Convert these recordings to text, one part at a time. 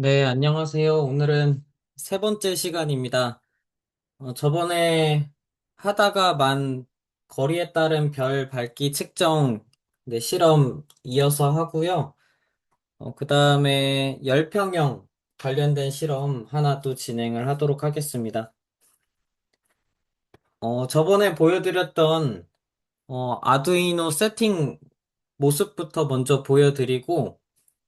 네, 안녕하세요. 오늘은 세 번째 시간입니다. 저번에 하다가 만 거리에 따른 별 밝기 측정 네, 실험 이어서 하고요. 그 다음에 열평형 관련된 실험 하나 또 진행을 하도록 하겠습니다. 저번에 보여드렸던 아두이노 세팅 모습부터 먼저 보여드리고,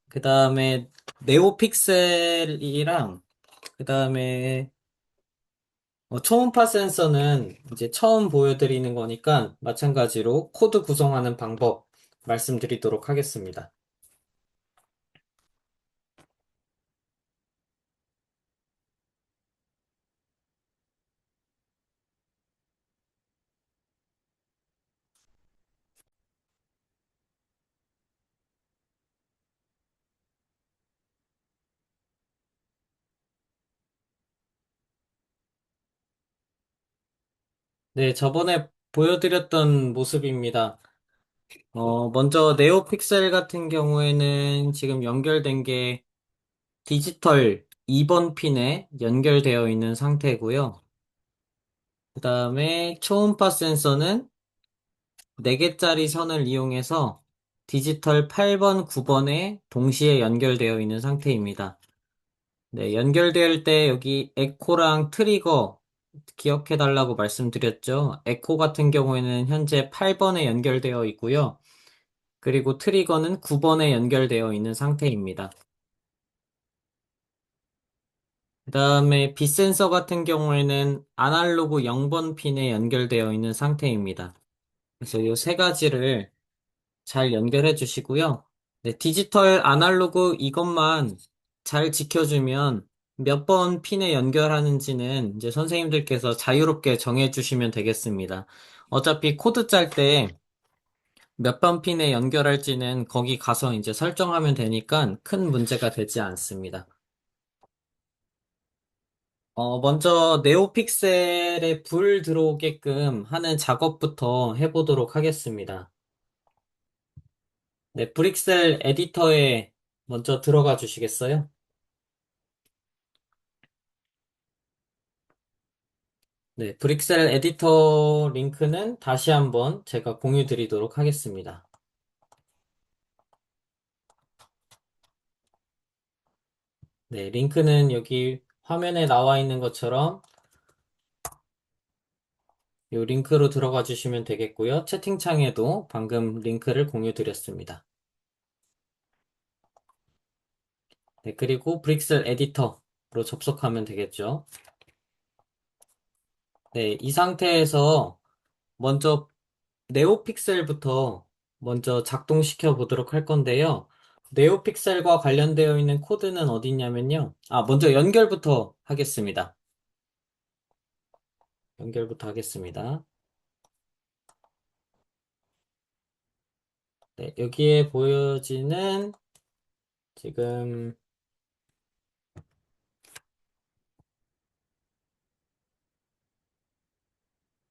그 다음에 네오픽셀이랑 그 다음에 초음파 센서는 이제 처음 보여드리는 거니까 마찬가지로 코드 구성하는 방법 말씀드리도록 하겠습니다. 네, 저번에 보여드렸던 모습입니다. 먼저 네오픽셀 같은 경우에는 지금 연결된 게 디지털 2번 핀에 연결되어 있는 상태고요. 그 다음에 초음파 센서는 4개짜리 선을 이용해서 디지털 8번, 9번에 동시에 연결되어 있는 상태입니다. 네, 연결될 때 여기 에코랑 트리거 기억해 달라고 말씀드렸죠. 에코 같은 경우에는 현재 8번에 연결되어 있고요. 그리고 트리거는 9번에 연결되어 있는 상태입니다. 그 다음에 빛센서 같은 경우에는 아날로그 0번 핀에 연결되어 있는 상태입니다. 그래서 이 세 가지를 잘 연결해 주시고요. 네, 디지털 아날로그 이것만 잘 지켜주면 몇 번 핀에 연결하는지는 이제 선생님들께서 자유롭게 정해 주시면 되겠습니다. 어차피 코드 짤 때 몇 번 핀에 연결할지는 거기 가서 이제 설정하면 되니까 큰 문제가 되지 않습니다. 먼저 네오픽셀에 불 들어오게끔 하는 작업부터 해보도록 하겠습니다. 네, 브릭셀 에디터에 먼저 들어가 주시겠어요? 네, 브릭셀 에디터 링크는 다시 한번 제가 공유 드리도록 하겠습니다. 네, 링크는 여기 화면에 나와 있는 것처럼 이 링크로 들어가 주시면 되겠고요. 채팅창에도 방금 링크를 공유 드렸습니다. 네, 그리고 브릭셀 에디터로 접속하면 되겠죠. 네, 이 상태에서 먼저 네오픽셀부터 먼저 작동시켜 보도록 할 건데요. 네오픽셀과 관련되어 있는 코드는 어디 있냐면요. 먼저 연결부터 하겠습니다. 연결부터 하겠습니다. 네, 여기에 보여지는 지금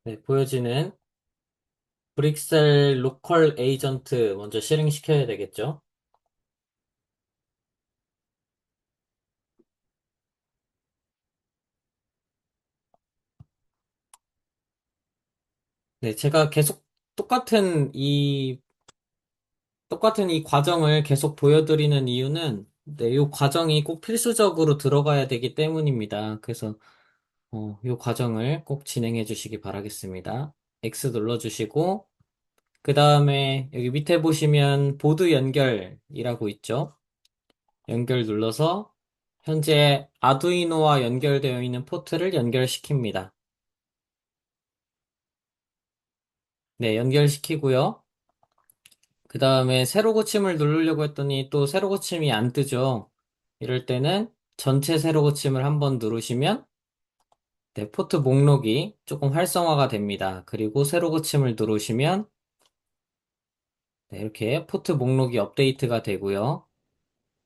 네, 보여지는 브릭셀 로컬 에이전트 먼저 실행시켜야 되겠죠. 네, 제가 계속 똑같은 이 똑같은 이 과정을 계속 보여드리는 이유는 네, 이 과정이 꼭 필수적으로 들어가야 되기 때문입니다. 그래서 이 과정을 꼭 진행해 주시기 바라겠습니다. X 눌러주시고 그 다음에 여기 밑에 보시면 보드 연결이라고 있죠. 연결 눌러서 현재 아두이노와 연결되어 있는 포트를 연결시킵니다. 네, 연결시키고요. 그 다음에 세로 고침을 누르려고 했더니 또 세로 고침이 안 뜨죠. 이럴 때는 전체 세로 고침을 한번 누르시면 네, 포트 목록이 조금 활성화가 됩니다. 그리고 세로 고침을 누르시면 네, 이렇게 포트 목록이 업데이트가 되고요.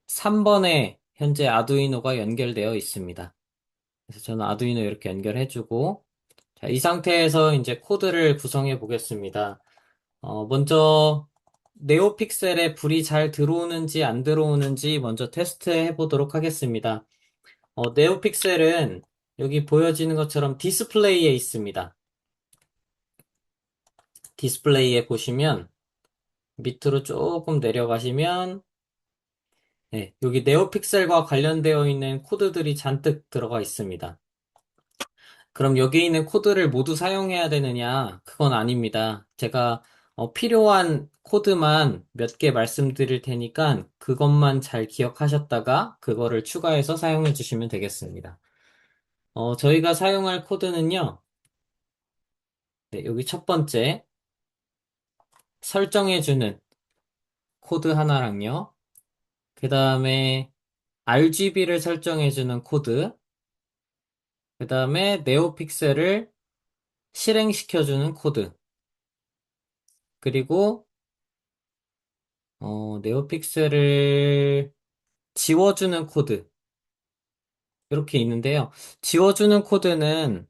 3번에 현재 아두이노가 연결되어 있습니다. 그래서 저는 아두이노 이렇게 연결해주고 자, 이 상태에서 이제 코드를 구성해 보겠습니다. 먼저 네오픽셀에 불이 잘 들어오는지 안 들어오는지 먼저 테스트해 보도록 하겠습니다. 네오픽셀은 여기 보여지는 것처럼 디스플레이에 있습니다. 디스플레이에 보시면 밑으로 조금 내려가시면 네, 여기 네오픽셀과 관련되어 있는 코드들이 잔뜩 들어가 있습니다. 그럼 여기 있는 코드를 모두 사용해야 되느냐? 그건 아닙니다. 제가 필요한 코드만 몇 개 말씀드릴 테니까 그것만 잘 기억하셨다가 그거를 추가해서 사용해 주시면 되겠습니다. 저희가 사용할 코드는요. 네, 여기 첫 번째 설정해 주는 코드 하나랑요. 그 다음에 RGB를 설정해 주는 코드, 그 다음에 네오픽셀을 실행시켜 주는 코드, 그리고 네오픽셀을 지워주는 코드, 이렇게 있는데요. 지워주는 코드는,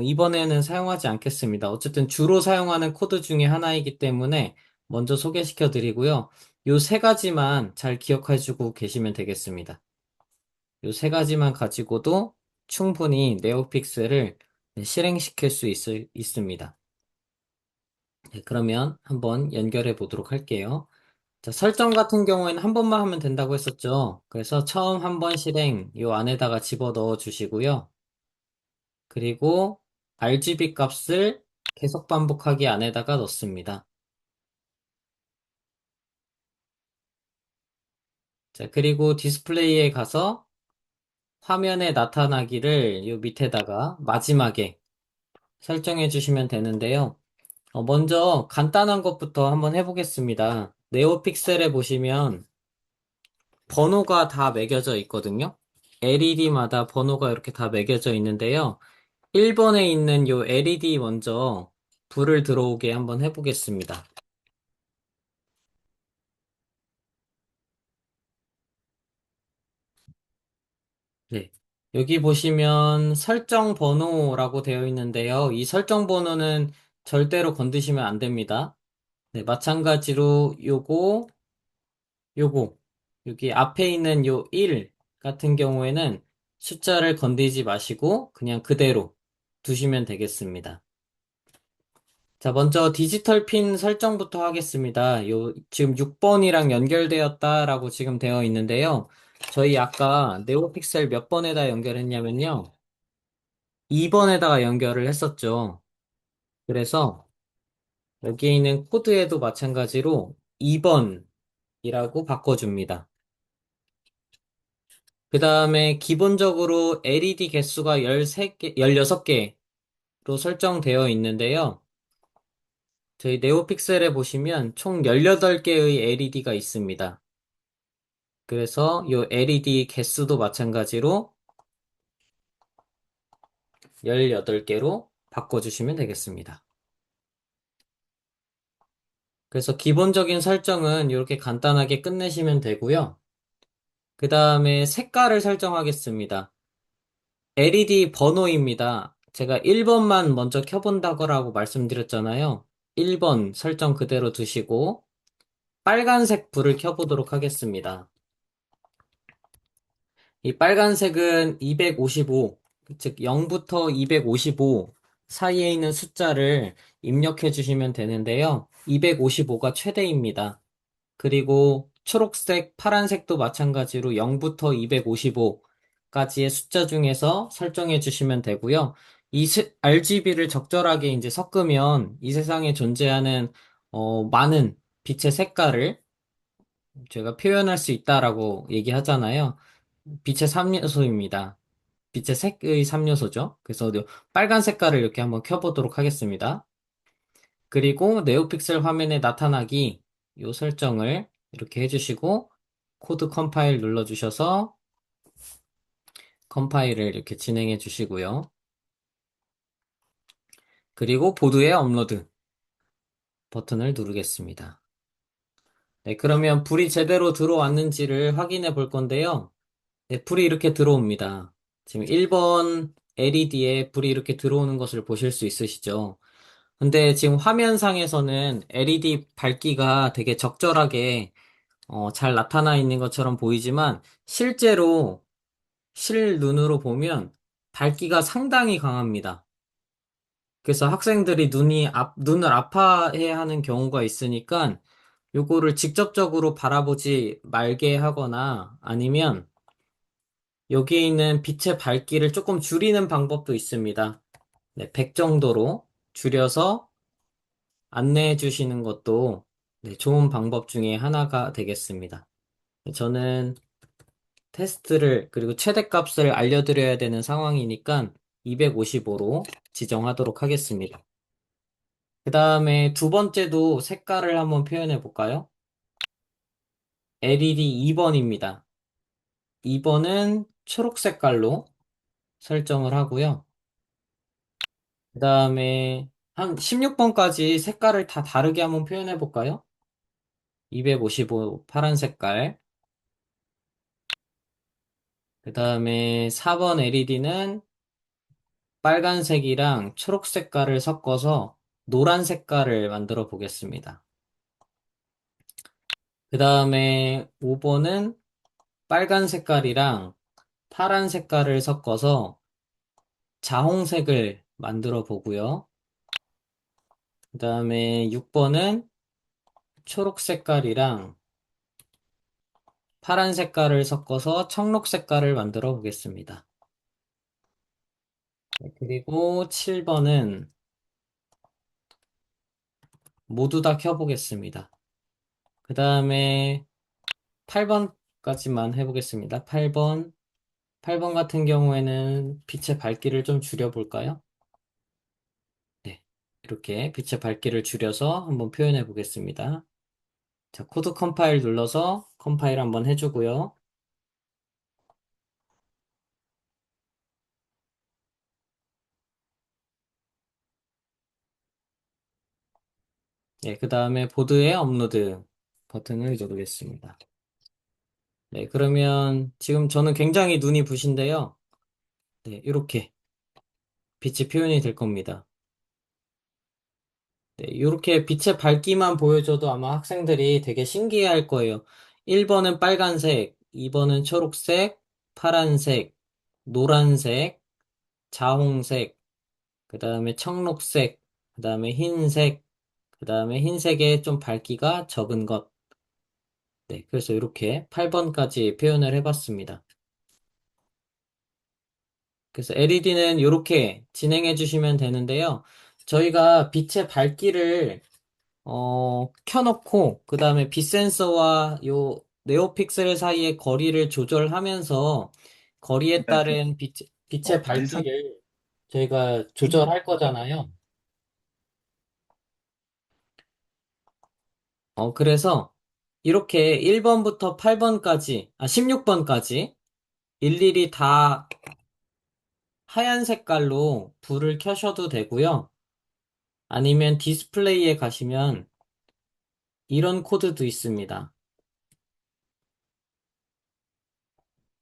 이번에는 사용하지 않겠습니다. 어쨌든 주로 사용하는 코드 중에 하나이기 때문에 먼저 소개시켜 드리고요. 요 세 가지만 잘 기억해주고 계시면 되겠습니다. 요 세 가지만 가지고도 충분히 네오픽셀을 실행시킬 수 있습니다. 네, 그러면 한번 연결해 보도록 할게요. 자, 설정 같은 경우에는 한 번만 하면 된다고 했었죠. 그래서 처음 한 번 실행 요 안에다가 집어 넣어 주시고요. 그리고 RGB 값을 계속 반복하기 안에다가 넣습니다. 자, 그리고 디스플레이에 가서 화면에 나타나기를 요 밑에다가 마지막에 설정해 주시면 되는데요. 먼저 간단한 것부터 한번 해보겠습니다. 네오픽셀에 보시면 번호가 다 매겨져 있거든요. LED마다 번호가 이렇게 다 매겨져 있는데요. 1번에 있는 요 LED 먼저 불을 들어오게 한번 해보겠습니다. 네. 여기 보시면 설정 번호라고 되어 있는데요. 이 설정 번호는 절대로 건드시면 안 됩니다. 네, 마찬가지로 요거, 여기 앞에 있는 요 1 같은 경우에는 숫자를 건드리지 마시고 그냥 그대로 두시면 되겠습니다. 자, 먼저 디지털 핀 설정부터 하겠습니다. 지금 6번이랑 연결되었다라고 지금 되어 있는데요. 저희 아까 네오픽셀 몇 번에다 연결했냐면요. 2번에다가 연결을 했었죠. 그래서 여기 있는 코드에도 마찬가지로 2번이라고 바꿔줍니다. 그 다음에 기본적으로 LED 개수가 13개, 16개로 설정되어 있는데요. 저희 네오픽셀에 보시면 총 18개의 LED가 있습니다. 그래서 이 LED 개수도 마찬가지로 18개로 바꿔주시면 되겠습니다. 그래서 기본적인 설정은 이렇게 간단하게 끝내시면 되고요. 그 다음에 색깔을 설정하겠습니다. LED 번호입니다. 제가 1번만 먼저 켜본다고 말씀드렸잖아요. 1번 설정 그대로 두시고 빨간색 불을 켜보도록 하겠습니다. 이 빨간색은 255, 즉 0부터 255 사이에 있는 숫자를 입력해 주시면 되는데요. 255가 최대입니다. 그리고 초록색, 파란색도 마찬가지로 0부터 255까지의 숫자 중에서 설정해 주시면 되고요. RGB를 적절하게 이제 섞으면 이 세상에 존재하는 많은 빛의 색깔을 제가 표현할 수 있다라고 얘기하잖아요. 빛의 3요소입니다. 빛의 색의 3요소죠. 그래서 빨간 색깔을 이렇게 한번 켜보도록 하겠습니다. 그리고 네오픽셀 화면에 나타나기 요 설정을 이렇게 해주시고 코드 컴파일 눌러주셔서 컴파일을 이렇게 진행해 주시고요. 그리고 보드에 업로드 버튼을 누르겠습니다. 네, 그러면 불이 제대로 들어왔는지를 확인해 볼 건데요. 네, 불이 이렇게 들어옵니다. 지금 1번 LED에 불이 이렇게 들어오는 것을 보실 수 있으시죠? 근데 지금 화면상에서는 LED 밝기가 되게 적절하게 잘 나타나 있는 것처럼 보이지만 실제로 실눈으로 보면 밝기가 상당히 강합니다. 그래서 학생들이 눈을 아파해야 하는 경우가 있으니까 요거를 직접적으로 바라보지 말게 하거나 아니면 여기에 있는 빛의 밝기를 조금 줄이는 방법도 있습니다. 네, 100 정도로 줄여서 안내해 주시는 것도 네, 좋은 방법 중에 하나가 되겠습니다. 저는 테스트를 그리고 최대값을 알려드려야 되는 상황이니까 255로 지정하도록 하겠습니다. 그 다음에 두 번째도 색깔을 한번 표현해 볼까요? LED 2번입니다. 2번은 초록 색깔로 설정을 하고요. 그 다음에 한 16번까지 색깔을 다 다르게 한번 표현해 볼까요? 255 파란 색깔. 그 다음에 4번 LED는 빨간색이랑 초록 색깔을 섞어서 노란 색깔을 만들어 보겠습니다. 그 다음에 5번은 빨간 색깔이랑 파란 색깔을 섞어서 자홍색을 만들어 보고요. 그 다음에 6번은 초록 색깔이랑 파란 색깔을 섞어서 청록 색깔을 만들어 보겠습니다. 그리고 7번은 모두 다 켜보겠습니다. 그 다음에 8번까지만 해보겠습니다. 8번 같은 경우에는 빛의 밝기를 좀 줄여볼까요? 네. 이렇게 빛의 밝기를 줄여서 한번 표현해 보겠습니다. 자, 코드 컴파일 눌러서 컴파일 한번 해주고요. 네, 그 다음에 보드에 업로드 버튼을 누르겠습니다. 네, 그러면 지금 저는 굉장히 눈이 부신데요. 네, 이렇게 빛이 표현이 될 겁니다. 네, 이렇게 빛의 밝기만 보여줘도 아마 학생들이 되게 신기해할 거예요. 1번은 빨간색, 2번은 초록색, 파란색, 노란색, 자홍색, 그 다음에 청록색, 그 다음에 흰색, 그 다음에 흰색의 좀 밝기가 적은 것. 네, 그래서 이렇게 8번까지 표현을 해봤습니다. 그래서 LED는 이렇게 진행해 주시면 되는데요. 저희가 빛의 밝기를 켜놓고, 그 다음에 빛 센서와 요 네오픽셀 사이의 거리를 조절하면서 거리에 따른 빛의 밝기를 저희가 조절할 거잖아요. 그래서 이렇게 1번부터 8번까지, 16번까지 일일이 다 하얀 색깔로 불을 켜셔도 되고요. 아니면 디스플레이에 가시면 이런 코드도 있습니다.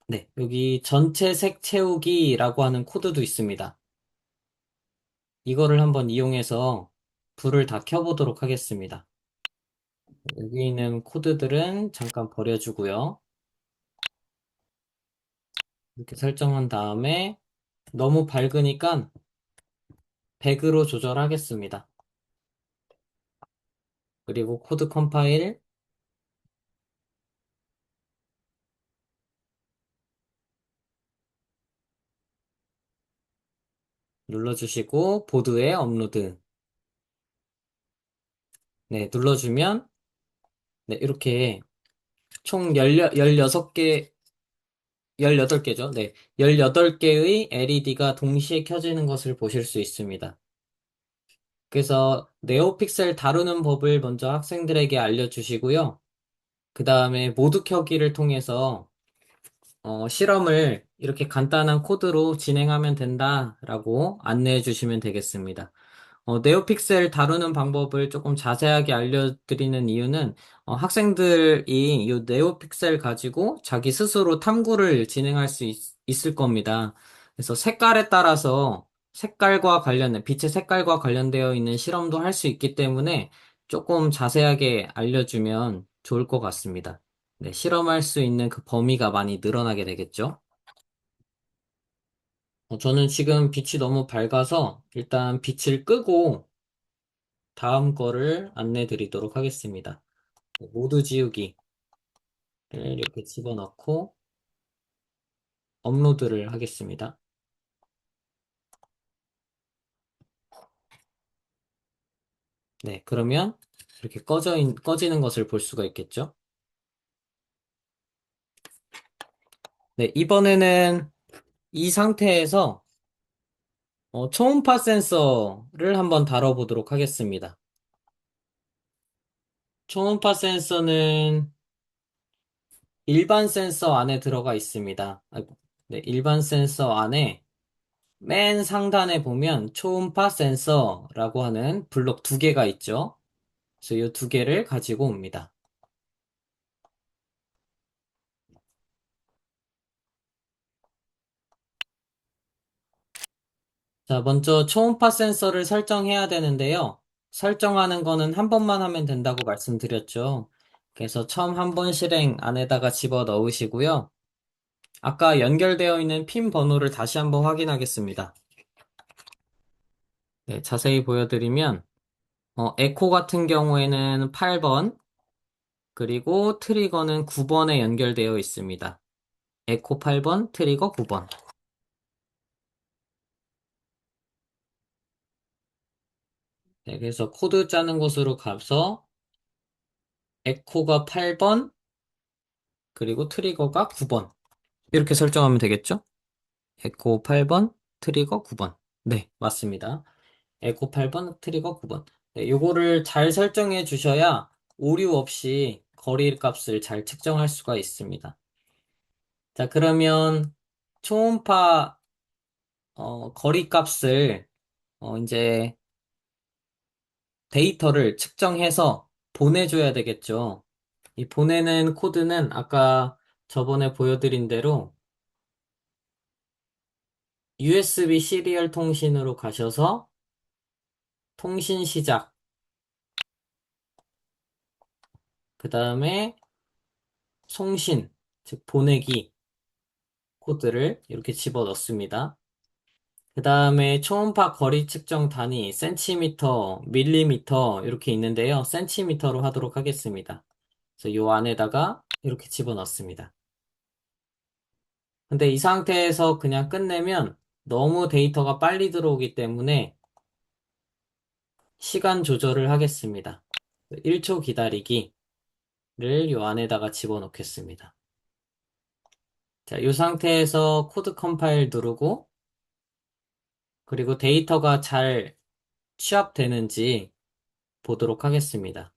네, 여기 전체 색 채우기라고 하는 코드도 있습니다. 이거를 한번 이용해서 불을 다 켜보도록 하겠습니다. 여기 있는 코드들은 잠깐 버려주고요. 이렇게 설정한 다음에 너무 밝으니까 100으로 조절하겠습니다. 그리고 코드 컴파일 눌러주시고 보드에 업로드. 네, 눌러주면 네, 이렇게 총 16개, 18개죠. 네, 18개의 LED가 동시에 켜지는 것을 보실 수 있습니다. 그래서 네오픽셀 다루는 법을 먼저 학생들에게 알려주시고요. 그 다음에 모두 켜기를 통해서 실험을 이렇게 간단한 코드로 진행하면 된다라고 안내해 주시면 되겠습니다. 네오픽셀 다루는 방법을 조금 자세하게 알려드리는 이유는 학생들이 이 네오픽셀 가지고 자기 스스로 탐구를 진행할 수 있을 겁니다. 그래서 색깔에 따라서 빛의 색깔과 관련되어 있는 실험도 할 수 있기 때문에 조금 자세하게 알려주면 좋을 것 같습니다. 네, 실험할 수 있는 그 범위가 많이 늘어나게 되겠죠? 저는 지금 빛이 너무 밝아서 일단 빛을 끄고 다음 거를 안내 드리도록 하겠습니다. 모드 지우기를 이렇게 집어넣고 업로드를 하겠습니다. 네, 그러면 이렇게 꺼지는 것을 볼 수가 있겠죠? 네, 이번에는 이 상태에서 초음파 센서를 한번 다뤄보도록 하겠습니다. 초음파 센서는 일반 센서 안에 들어가 있습니다. 아이고, 네, 일반 센서 안에 맨 상단에 보면 초음파 센서라고 하는 블록 두 개가 있죠. 그래서 이 두 개를 가지고 옵니다. 자, 먼저 초음파 센서를 설정해야 되는데요. 설정하는 거는 한 번만 하면 된다고 말씀드렸죠. 그래서 처음 한 번 실행 안에다가 집어 넣으시고요. 아까 연결되어 있는 핀 번호를 다시 한번 확인하겠습니다. 네, 자세히 보여드리면, 에코 같은 경우에는 8번, 그리고 트리거는 9번에 연결되어 있습니다. 에코 8번, 트리거 9번. 네, 그래서 코드 짜는 곳으로 가서 에코가 8번, 그리고 트리거가 9번. 이렇게 설정하면 되겠죠? 에코 8번, 트리거 9번. 네, 맞습니다. 에코 8번, 트리거 9번. 네, 요거를 잘 설정해 주셔야 오류 없이 거리 값을 잘 측정할 수가 있습니다. 자, 그러면 초음파 거리 값을 이제 데이터를 측정해서 보내줘야 되겠죠. 이 보내는 코드는 아까 저번에 보여드린 대로 USB 시리얼 통신으로 가셔서 통신 시작, 그 다음에 송신, 즉 보내기 코드를 이렇게 집어 넣습니다. 그 다음에 초음파 거리 측정 단위 센티미터, 밀리미터 이렇게 있는데요. 센티미터로 하도록 하겠습니다. 그래서 요 안에다가 이렇게 집어 넣습니다. 근데 이 상태에서 그냥 끝내면 너무 데이터가 빨리 들어오기 때문에 시간 조절을 하겠습니다. 1초 기다리기를 요 안에다가 집어넣겠습니다. 자, 이 상태에서 코드 컴파일 누르고 그리고 데이터가 잘 취합되는지 보도록 하겠습니다.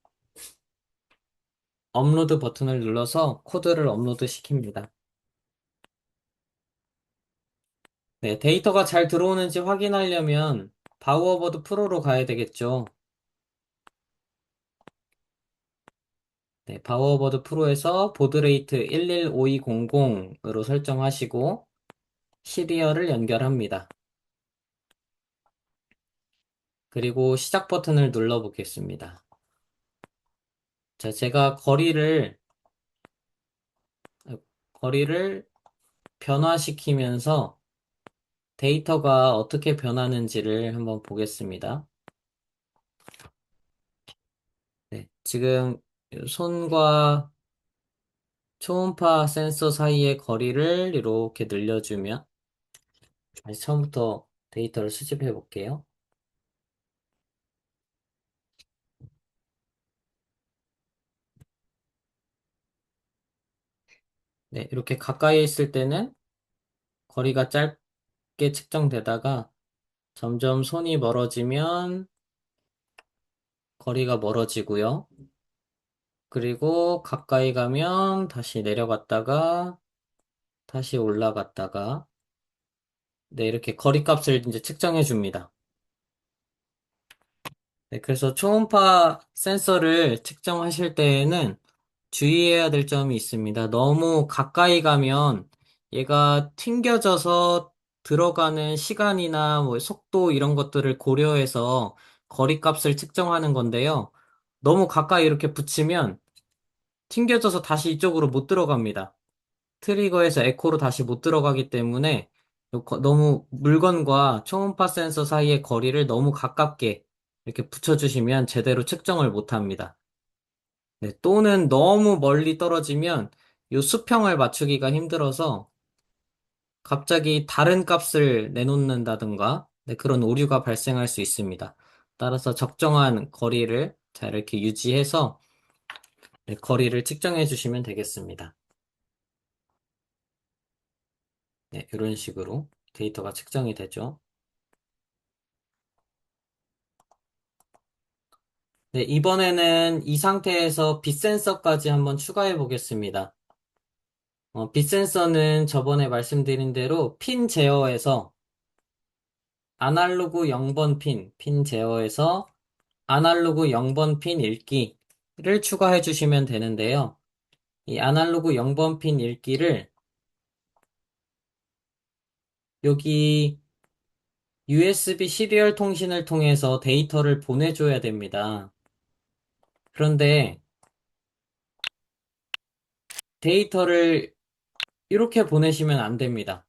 업로드 버튼을 눌러서 코드를 업로드 시킵니다. 네, 데이터가 잘 들어오는지 확인하려면 바우어버드 프로로 가야 되겠죠. 네, 바우어버드 프로에서 보드레이트 115200으로 설정하시고 시리얼을 연결합니다. 그리고 시작 버튼을 눌러 보겠습니다. 자, 제가 거리를 변화시키면서 데이터가 어떻게 변하는지를 한번 보겠습니다. 네, 지금 손과 초음파 센서 사이의 거리를 이렇게 늘려주면 다시 처음부터 데이터를 수집해 볼게요. 네, 이렇게 가까이 있을 때는 거리가 짧게 측정되다가 점점 손이 멀어지면 거리가 멀어지고요. 그리고 가까이 가면 다시 내려갔다가 다시 올라갔다가 네, 이렇게 거리 값을 이제 측정해 줍니다. 네, 그래서 초음파 센서를 측정하실 때에는 주의해야 될 점이 있습니다. 너무 가까이 가면 얘가 튕겨져서 들어가는 시간이나 뭐 속도 이런 것들을 고려해서 거리값을 측정하는 건데요. 너무 가까이 이렇게 붙이면 튕겨져서 다시 이쪽으로 못 들어갑니다. 트리거에서 에코로 다시 못 들어가기 때문에 너무 물건과 초음파 센서 사이의 거리를 너무 가깝게 이렇게 붙여주시면 제대로 측정을 못 합니다. 네, 또는 너무 멀리 떨어지면 이 수평을 맞추기가 힘들어서 갑자기 다른 값을 내놓는다든가 네, 그런 오류가 발생할 수 있습니다. 따라서 적정한 거리를 잘 이렇게 유지해서 네, 거리를 측정해 주시면 되겠습니다. 네, 이런 식으로 데이터가 측정이 되죠. 네, 이번에는 이 상태에서 빛 센서까지 한번 추가해 보겠습니다. 빛 센서는 저번에 말씀드린 대로 핀 제어에서 아날로그 0번 핀 제어에서 아날로그 0번 핀 읽기를 추가해 주시면 되는데요. 이 아날로그 0번 핀 읽기를 여기 USB 시리얼 통신을 통해서 데이터를 보내줘야 됩니다. 그런데 데이터를 이렇게 보내시면 안 됩니다.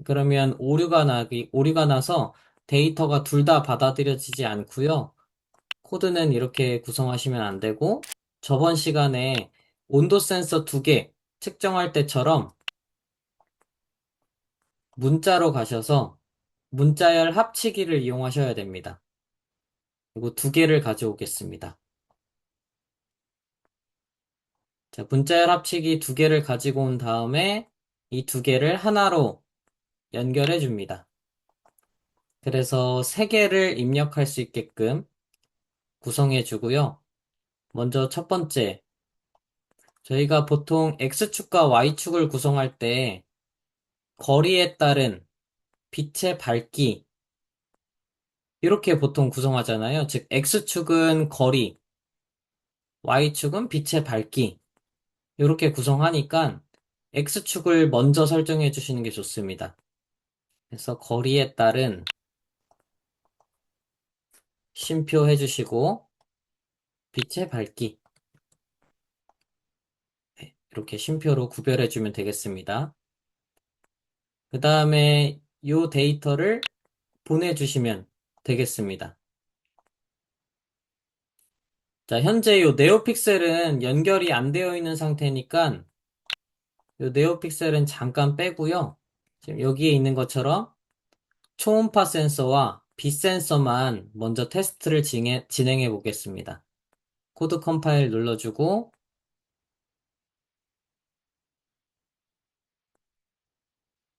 그러면 오류가 나서 데이터가 둘 다 받아들여지지 않고요. 코드는 이렇게 구성하시면 안 되고, 저번 시간에 온도 센서 두 개 측정할 때처럼 문자로 가셔서 문자열 합치기를 이용하셔야 됩니다. 그리고 두 개를 가져오겠습니다. 자, 문자열 합치기 두 개를 가지고 온 다음에 이 두 개를 하나로 연결해 줍니다. 그래서 세 개를 입력할 수 있게끔 구성해 주고요. 먼저 첫 번째, 저희가 보통 X축과 Y축을 구성할 때 거리에 따른 빛의 밝기, 이렇게 보통 구성하잖아요. 즉, X축은 거리, Y축은 빛의 밝기, 이렇게 구성하니까 X축을 먼저 설정해 주시는 게 좋습니다. 그래서 거리에 따른 쉼표 해주시고, 빛의 밝기, 네, 이렇게 쉼표로 구별해 주면 되겠습니다. 그 다음에 이 데이터를 보내주시면 되겠습니다. 자, 현재 이 네오픽셀은 연결이 안 되어 있는 상태니까 이 네오픽셀은 잠깐 빼고요. 지금 여기에 있는 것처럼 초음파 센서와 빛 센서만 먼저 테스트를 진행해 보겠습니다. 코드 컴파일 눌러주고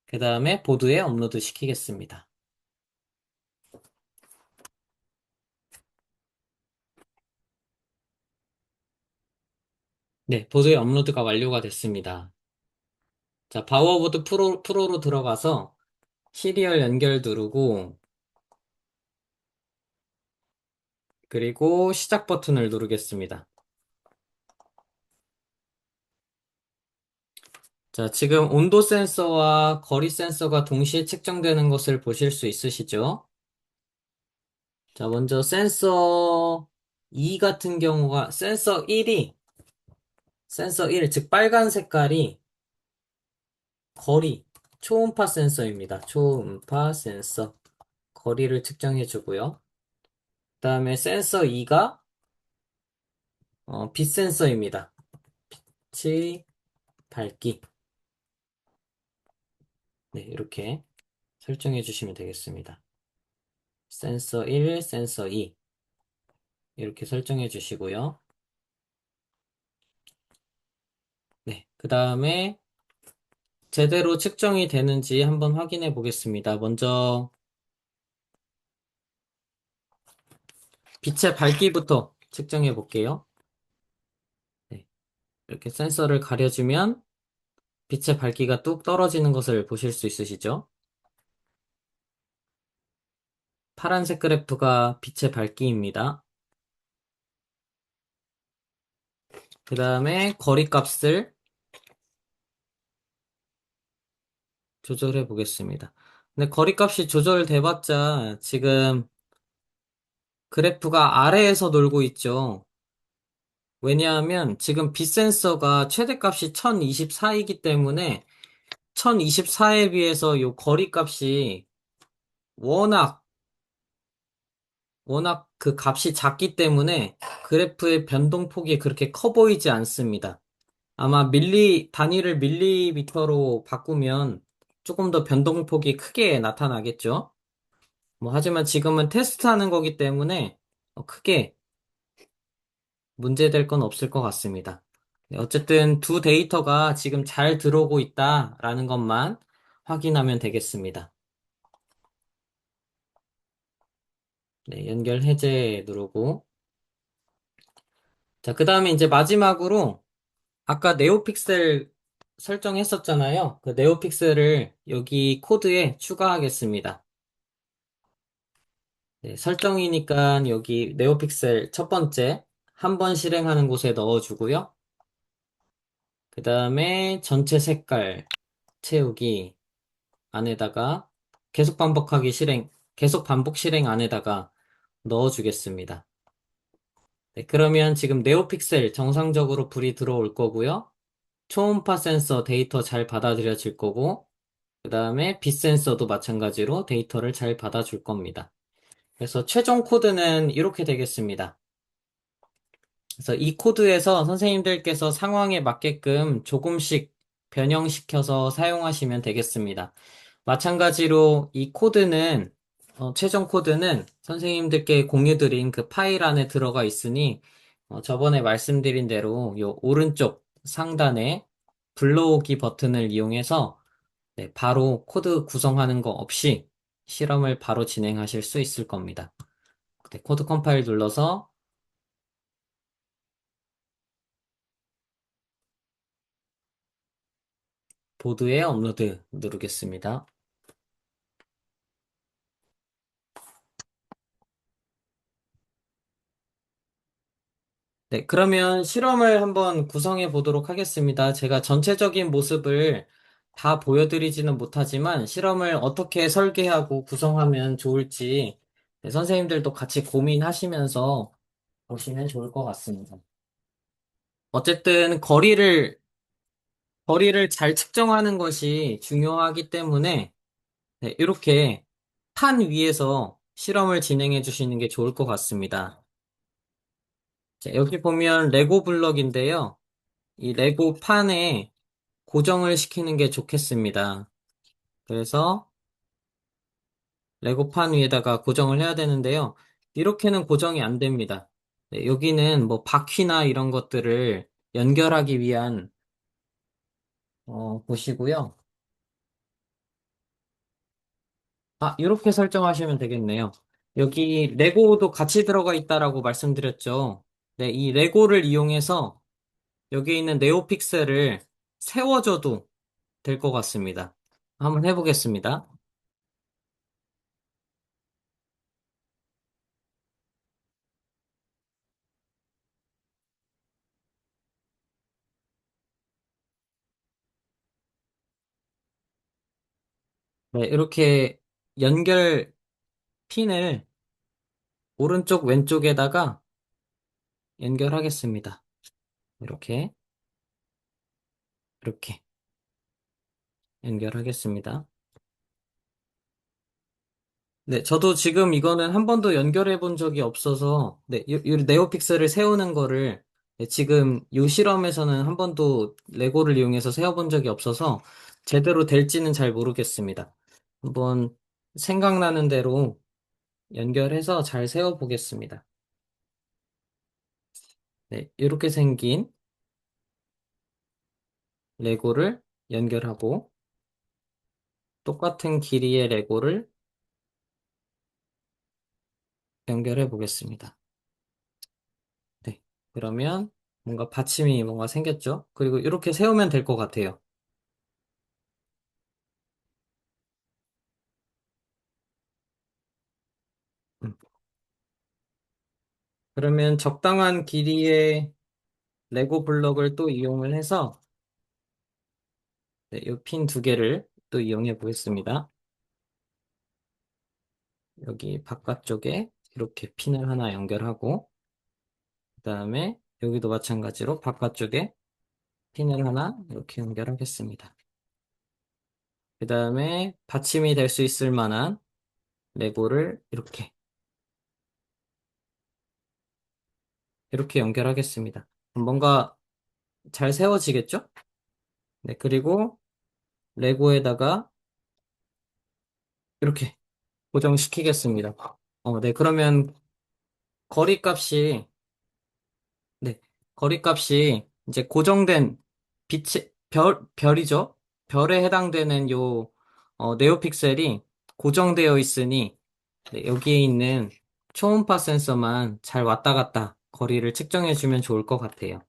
그 다음에 보드에 업로드 시키겠습니다. 네, 보드에 업로드가 완료가 됐습니다. 자, 파워보드 프로로 들어가서 시리얼 연결 누르고 그리고 시작 버튼을 누르겠습니다. 자, 지금 온도 센서와 거리 센서가 동시에 측정되는 것을 보실 수 있으시죠? 자, 먼저 센서 2 같은 경우가 센서 1, 즉 빨간 색깔이 거리, 초음파 센서입니다. 초음파 센서. 거리를 측정해 주고요. 그다음에 센서 2가 빛 센서입니다. 빛의 밝기. 네, 이렇게 설정해 주시면 되겠습니다. 센서 1, 센서 2 이렇게 설정해 주시고요. 네, 그 다음에 제대로 측정이 되는지 한번 확인해 보겠습니다. 먼저 빛의 밝기부터 측정해 볼게요. 네, 이렇게 센서를 가려주면 빛의 밝기가 뚝 떨어지는 것을 보실 수 있으시죠? 파란색 그래프가 빛의 밝기입니다. 그 다음에 거리 값을 조절해 보겠습니다. 근데 거리값이 조절돼봤자 지금 그래프가 아래에서 놀고 있죠. 왜냐하면 지금 빗센서가 최대값이 1024이기 때문에 1024에 비해서 요 거리값이 워낙 워낙 그 값이 작기 때문에 그래프의 변동폭이 그렇게 커 보이지 않습니다. 아마 단위를 밀리미터로 바꾸면 조금 더 변동폭이 크게 나타나겠죠. 뭐, 하지만 지금은 테스트하는 거기 때문에 크게 문제될 건 없을 것 같습니다. 네, 어쨌든 두 데이터가 지금 잘 들어오고 있다라는 것만 확인하면 되겠습니다. 네, 연결 해제 누르고. 자, 그 다음에 이제 마지막으로 아까 네오픽셀 설정했었잖아요. 그 네오픽셀을 여기 코드에 추가하겠습니다. 네, 설정이니까 여기 네오픽셀 첫 번째 한 번 실행하는 곳에 넣어주고요. 그 다음에 전체 색깔 채우기 안에다가 계속 반복 실행 안에다가 넣어주겠습니다. 네, 그러면 지금 네오픽셀 정상적으로 불이 들어올 거고요. 초음파 센서 데이터 잘 받아들여질 거고, 그 다음에 빛 센서도 마찬가지로 데이터를 잘 받아줄 겁니다. 그래서 최종 코드는 이렇게 되겠습니다. 그래서 이 코드에서 선생님들께서 상황에 맞게끔 조금씩 변형시켜서 사용하시면 되겠습니다. 마찬가지로 이 코드는, 최종 코드는 선생님들께 공유드린 그 파일 안에 들어가 있으니, 저번에 말씀드린 대로 요 오른쪽 상단에 불러오기 버튼을 이용해서 네, 바로 코드 구성하는 거 없이 실험을 바로 진행하실 수 있을 겁니다. 네, 코드 컴파일 눌러서 보드에 업로드 누르겠습니다. 네, 그러면 실험을 한번 구성해 보도록 하겠습니다. 제가 전체적인 모습을 다 보여드리지는 못하지만 실험을 어떻게 설계하고 구성하면 좋을지 네, 선생님들도 같이 고민하시면서 보시면 좋을 것 같습니다. 어쨌든 거리를 잘 측정하는 것이 중요하기 때문에 네, 이렇게 판 위에서 실험을 진행해 주시는 게 좋을 것 같습니다. 자, 여기 보면 레고 블럭인데요. 이 레고 판에 고정을 시키는 게 좋겠습니다. 그래서 레고 판 위에다가 고정을 해야 되는데요. 이렇게는 고정이 안 됩니다. 네, 여기는 뭐 바퀴나 이런 것들을 연결하기 위한 곳이고요. 아, 이렇게 설정하시면 되겠네요. 여기 레고도 같이 들어가 있다라고 말씀드렸죠. 네, 이 레고를 이용해서 여기 있는 네오픽셀을 세워줘도 될 것 같습니다. 한번 해보겠습니다. 네, 이렇게 연결 핀을 오른쪽 왼쪽에다가 연결하겠습니다. 이렇게, 이렇게 연결하겠습니다. 네, 저도 지금 이거는 한 번도 연결해 본 적이 없어서, 네, 이 네오픽셀을 세우는 거를 네, 지금 이 실험에서는 한 번도 레고를 이용해서 세워본 적이 없어서 제대로 될지는 잘 모르겠습니다. 한번 생각나는 대로 연결해서 잘 세워보겠습니다. 네, 이렇게 생긴 레고를 연결하고 똑같은 길이의 레고를 연결해 보겠습니다. 네. 그러면 뭔가 받침이 생겼죠? 그리고 이렇게 세우면 될 것 같아요. 음. 그러면 적당한 길이의 레고 블럭을 또 이용을 해서 네, 이 핀 두 개를 또 이용해 보겠습니다. 여기 바깥쪽에 이렇게 핀을 하나 연결하고, 그 다음에 여기도 마찬가지로 바깥쪽에 핀을 하나 이렇게 연결하겠습니다. 그 다음에 받침이 될 수 있을 만한 레고를 이렇게 연결하겠습니다. 뭔가 잘 세워지겠죠? 네, 그리고 레고에다가 이렇게 고정시키겠습니다. 네, 그러면 거리값이, 네, 거리값이 이제 고정된 별이죠? 별에 해당되는 네오픽셀이 고정되어 있으니, 네, 여기에 있는 초음파 센서만 잘 왔다 갔다 거리를 측정해주면 좋을 것 같아요.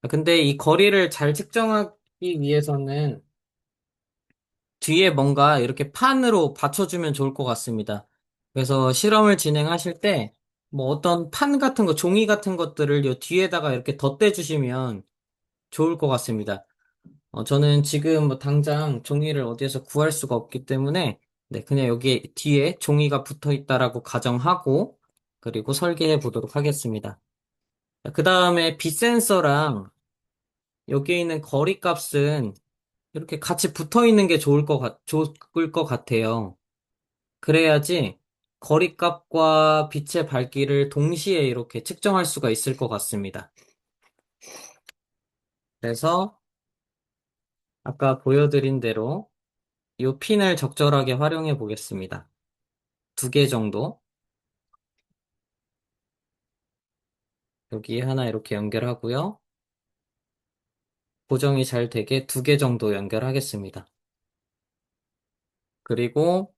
근데 이 거리를 잘 측정하기 위해서는 뒤에 뭔가 이렇게 판으로 받쳐주면 좋을 것 같습니다. 그래서 실험을 진행하실 때, 뭐 어떤 판 같은 거, 종이 같은 것들을 요 뒤에다가 이렇게 덧대주시면 좋을 것 같습니다. 저는 지금 뭐 당장 종이를 어디에서 구할 수가 없기 때문에, 네, 그냥 여기 뒤에 종이가 붙어 있다라고 가정하고, 그리고 설계해 보도록 하겠습니다. 그 다음에 빛 센서랑 여기에 있는 거리 값은 이렇게 같이 붙어 있는 게 좋을 것 같아요. 그래야지 거리값과 빛의 밝기를 동시에 이렇게 측정할 수가 있을 것 같습니다. 그래서 아까 보여드린 대로 이 핀을 적절하게 활용해 보겠습니다. 두 개 정도. 여기 하나 이렇게 연결하고요. 고정이 잘 되게 두 개 정도 연결하겠습니다. 그리고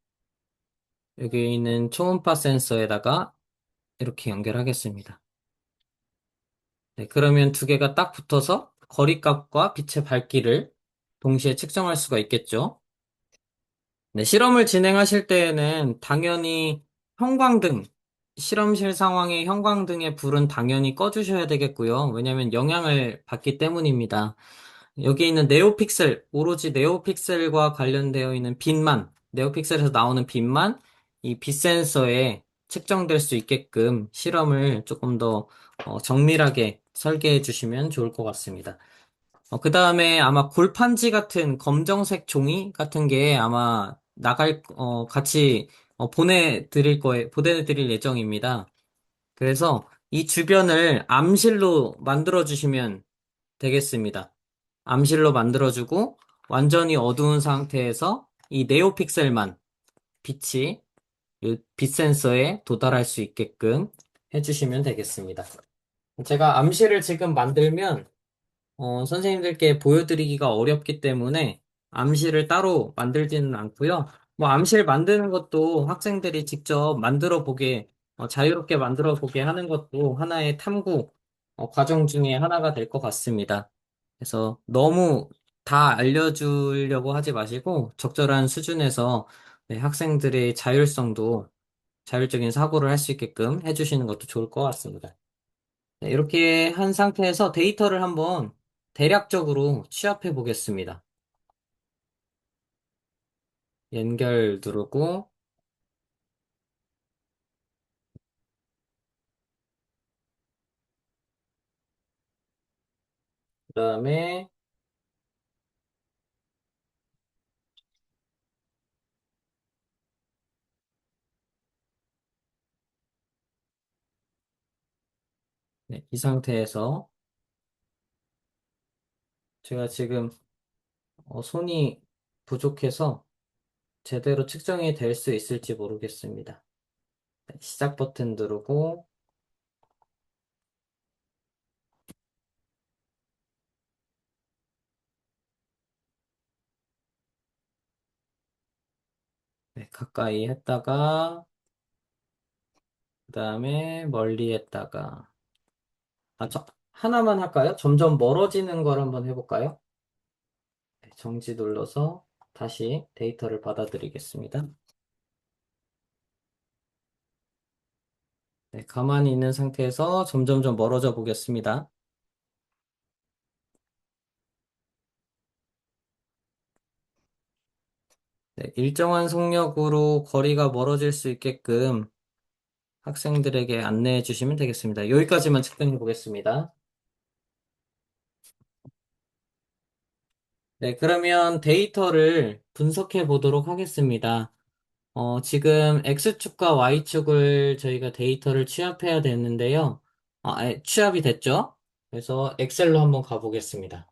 여기 있는 초음파 센서에다가 이렇게 연결하겠습니다. 네, 그러면 두 개가 딱 붙어서 거리값과 빛의 밝기를 동시에 측정할 수가 있겠죠. 네, 실험을 진행하실 때에는 당연히 형광등, 실험실 상황의 형광등의 불은 당연히 꺼주셔야 되겠고요. 왜냐하면 영향을 받기 때문입니다. 여기 있는 네오픽셀, 오로지 네오픽셀과 관련되어 있는 빛만, 네오픽셀에서 나오는 빛만 이 빛 센서에 측정될 수 있게끔 실험을 조금 더 정밀하게 설계해 주시면 좋을 것 같습니다. 그 다음에 아마 골판지 같은 검정색 종이 같은 게 아마 같이 보내드릴 예정입니다. 그래서 이 주변을 암실로 만들어주시면 되겠습니다. 암실로 만들어주고 완전히 어두운 상태에서 이 네오픽셀만 빛이 빛 센서에 도달할 수 있게끔 해주시면 되겠습니다. 제가 암실을 지금 만들면 선생님들께 보여드리기가 어렵기 때문에 암시를 따로 만들지는 않고요. 뭐 암시를 만드는 것도 학생들이 직접 만들어 보게, 자유롭게 만들어 보게 하는 것도 하나의 탐구, 과정 중에 하나가 될 것 같습니다. 그래서 너무 다 알려주려고 하지 마시고 적절한 수준에서 네, 학생들의 자율적인 사고를 할 수 있게끔 해주시는 것도 좋을 것 같습니다. 네, 이렇게 한 상태에서 데이터를 한번 대략적으로 취합해 보겠습니다. 연결 누르고, 그 다음에 네, 이 상태에서 제가 지금 손이 부족해서 제대로 측정이 될 수 있을지 모르겠습니다. 네, 시작 버튼 누르고, 네, 가까이 했다가, 그 다음에 멀리 했다가, 하나만 할까요? 점점 멀어지는 걸 한번 해볼까요? 네, 정지 눌러서 다시 데이터를 받아들이겠습니다. 네, 가만히 있는 상태에서 점점점 멀어져 보겠습니다. 네, 일정한 속력으로 거리가 멀어질 수 있게끔 학생들에게 안내해 주시면 되겠습니다. 여기까지만 측정해 보겠습니다. 네, 그러면 데이터를 분석해 보도록 하겠습니다. 지금 X축과 Y축을 저희가 데이터를 취합해야 되는데요. 취합이 됐죠? 그래서 엑셀로 한번 가보겠습니다.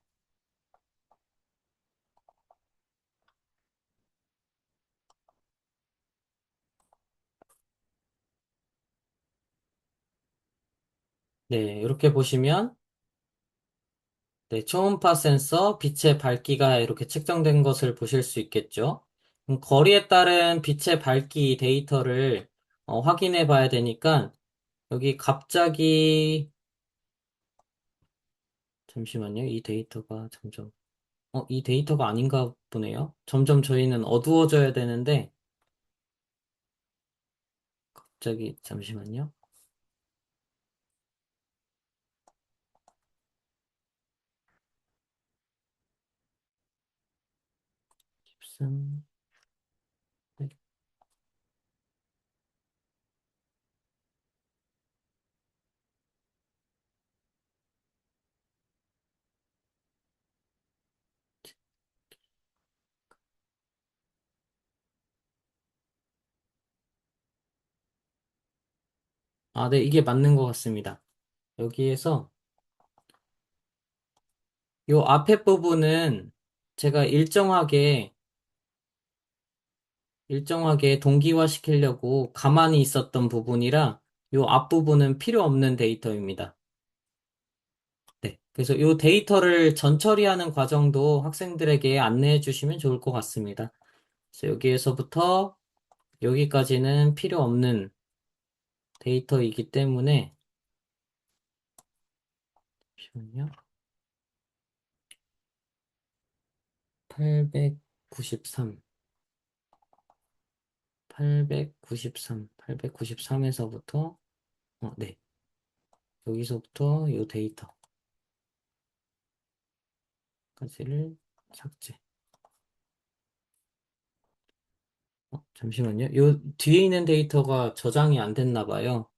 네, 이렇게 보시면 네, 초음파 센서 빛의 밝기가 이렇게 측정된 것을 보실 수 있겠죠. 거리에 따른 빛의 밝기 데이터를 확인해 봐야 되니까 여기 갑자기 잠시만요. 이 데이터가 아닌가 보네요. 점점 저희는 어두워져야 되는데 갑자기 잠시만요. 13, 네. 네, 이게 맞는 것 같습니다. 여기에서 요 앞에 부분은 제가 일정하게 동기화 시키려고 가만히 있었던 부분이라 요 앞부분은 필요 없는 데이터입니다. 네. 그래서 요 데이터를 전처리하는 과정도 학생들에게 안내해 주시면 좋을 것 같습니다. 그래서 여기에서부터 여기까지는 필요 없는 데이터이기 때문에 잠시만요. 893, 893에서부터 네. 여기서부터 요 데이터까지를 삭제. 잠시만요. 요 뒤에 있는 데이터가 저장이 안 됐나 봐요.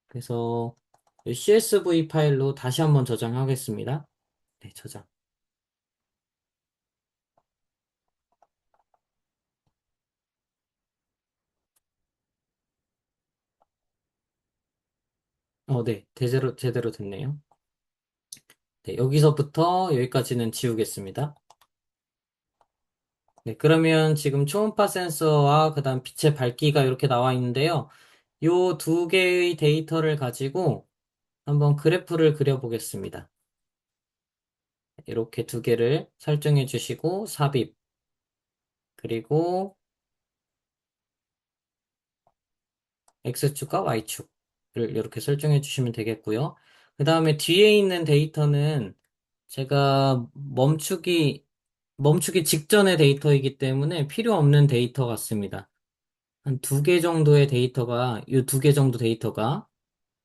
그래서 이 CSV 파일로 다시 한번 저장하겠습니다. 네, 저장. 네, 제대로 됐네요. 네, 여기서부터 여기까지는 지우겠습니다. 네, 그러면 지금 초음파 센서와 그다음 빛의 밝기가 이렇게 나와 있는데요. 요 두 개의 데이터를 가지고 한번 그래프를 그려보겠습니다. 이렇게 두 개를 설정해 주시고 삽입, 그리고 X축과 Y축을 이렇게 설정해 주시면 되겠고요. 그 다음에 뒤에 있는 데이터는 제가 멈추기 직전의 데이터이기 때문에 필요 없는 데이터 같습니다. 한 두 개 정도의 데이터가, 이 두 개 정도 데이터가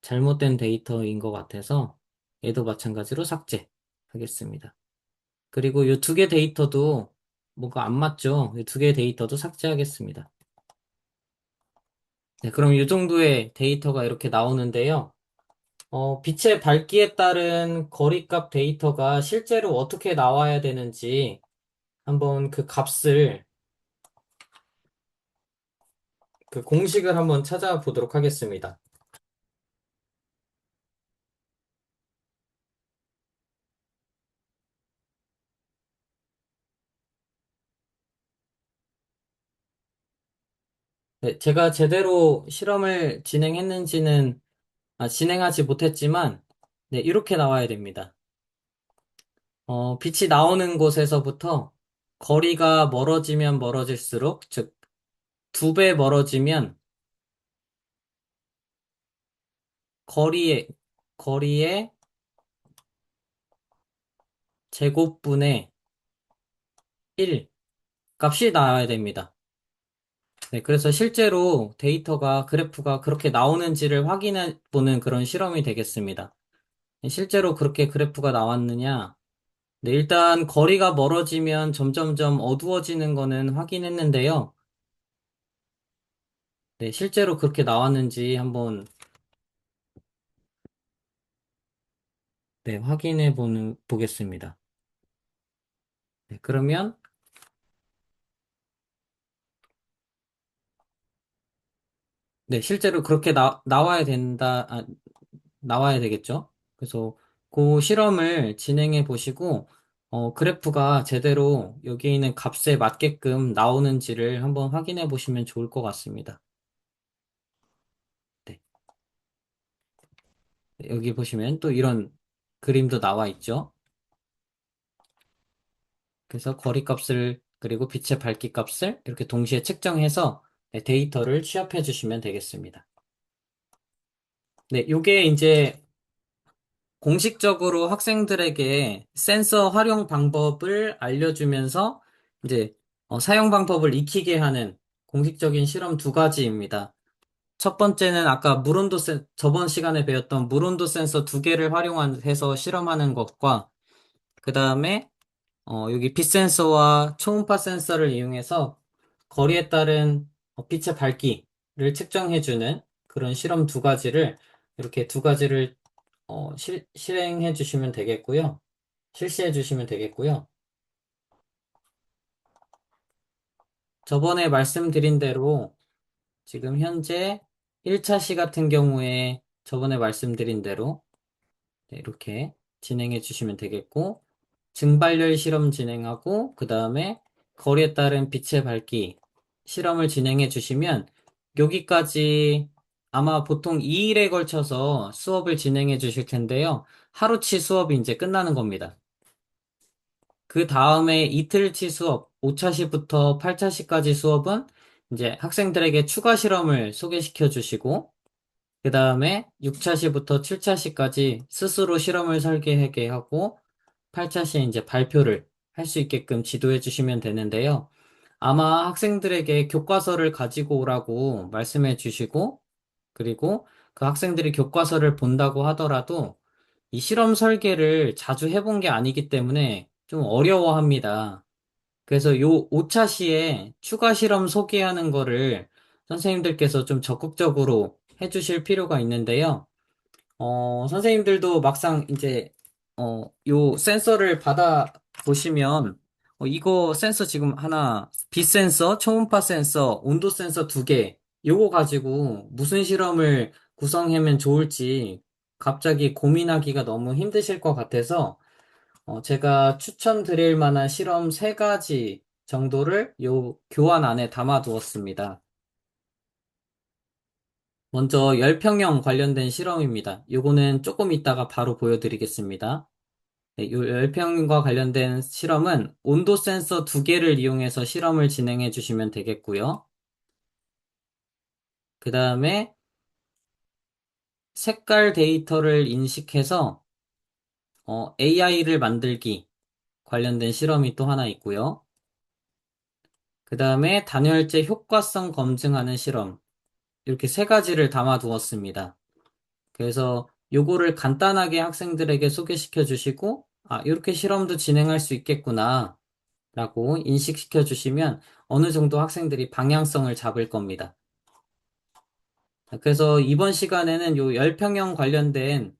잘못된 데이터인 것 같아서 얘도 마찬가지로 삭제하겠습니다. 그리고 이 두 개 데이터도 뭔가 안 맞죠? 이 두 개 데이터도 삭제하겠습니다. 네, 그럼 이 정도의 데이터가 이렇게 나오는데요. 빛의 밝기에 따른 거리값 데이터가 실제로 어떻게 나와야 되는지 한번 그 공식을 한번 찾아보도록 하겠습니다. 네, 제가 제대로 실험을 진행하지 못했지만, 네, 이렇게 나와야 됩니다. 빛이 나오는 곳에서부터 거리가 멀어지면 멀어질수록, 즉, 두 배 멀어지면 거리의, 거리의 제곱분의 1 값이 나와야 됩니다. 네, 그래서 실제로 그래프가 그렇게 나오는지를 확인해 보는 그런 실험이 되겠습니다. 실제로 그렇게 그래프가 나왔느냐, 네, 일단 거리가 멀어지면 점점점 어두워지는 거는 확인했는데요. 네, 실제로 그렇게 나왔는지 한번 네, 보겠습니다. 네, 그러면 네, 실제로 그렇게 나와야 되겠죠? 그래서 그 실험을 진행해 보시고, 그래프가 제대로 여기 있는 값에 맞게끔 나오는지를 한번 확인해 보시면 좋을 것 같습니다. 네. 여기 보시면 또 이런 그림도 나와 있죠? 그래서 거리 값을, 그리고 빛의 밝기 값을 이렇게 동시에 측정해서 네, 데이터를 취합해 주시면 되겠습니다. 네, 요게 이제 공식적으로 학생들에게 센서 활용 방법을 알려주면서 이제 사용 방법을 익히게 하는 공식적인 실험 두 가지입니다. 첫 번째는 아까 저번 시간에 배웠던 물온도 센서 두 개를 활용해서 실험하는 것과 그 다음에 여기 빛 센서와 초음파 센서를 이용해서 거리에 따른 빛의 밝기를 측정해주는 그런 실험 두 가지를 이렇게 두 가지를 실행해 주시면 되겠고요. 실시해 주시면 되겠고요. 저번에 말씀드린 대로 지금 현재 1차 시 같은 경우에 저번에 말씀드린 대로 네, 이렇게 진행해 주시면 되겠고, 증발열 실험 진행하고, 그 다음에 거리에 따른 빛의 밝기 실험을 진행해 주시면, 여기까지 아마 보통 2일에 걸쳐서 수업을 진행해 주실 텐데요. 하루치 수업이 이제 끝나는 겁니다. 그 다음에 이틀치 수업, 5차시부터 8차시까지 수업은 이제 학생들에게 추가 실험을 소개시켜 주시고, 그 다음에 6차시부터 7차시까지 스스로 실험을 설계하게 하고 8차시에 이제 발표를 할 수 있게끔 지도해 주시면 되는데요. 아마 학생들에게 교과서를 가지고 오라고 말씀해 주시고 그리고 그 학생들이 교과서를 본다고 하더라도 이 실험 설계를 자주 해본 게 아니기 때문에 좀 어려워합니다. 그래서 요 5차 시에 추가 실험 소개하는 거를 선생님들께서 좀 적극적으로 해주실 필요가 있는데요. 선생님들도 막상 이제, 요 센서를 받아 보시면, 이거 센서 지금 하나, 빛 센서, 초음파 센서, 온도 센서 두 개, 요거 가지고 무슨 실험을 구성하면 좋을지 갑자기 고민하기가 너무 힘드실 것 같아서, 제가 추천드릴 만한 실험 세 가지 정도를 요 교환 안에 담아 두었습니다. 먼저 열평형 관련된 실험입니다. 요거는 조금 이따가 바로 보여드리겠습니다. 네, 요 열평과 관련된 실험은 온도 센서 두 개를 이용해서 실험을 진행해 주시면 되겠고요. 그 다음에 색깔 데이터를 인식해서 AI를 만들기 관련된 실험이 또 하나 있고요. 그 다음에 단열재 효과성 검증하는 실험. 이렇게 세 가지를 담아 두었습니다. 그래서 요거를 간단하게 학생들에게 소개시켜 주시고, 아, 이렇게 실험도 진행할 수 있겠구나, 라고 인식시켜 주시면 어느 정도 학생들이 방향성을 잡을 겁니다. 그래서 이번 시간에는 요 열평형 관련된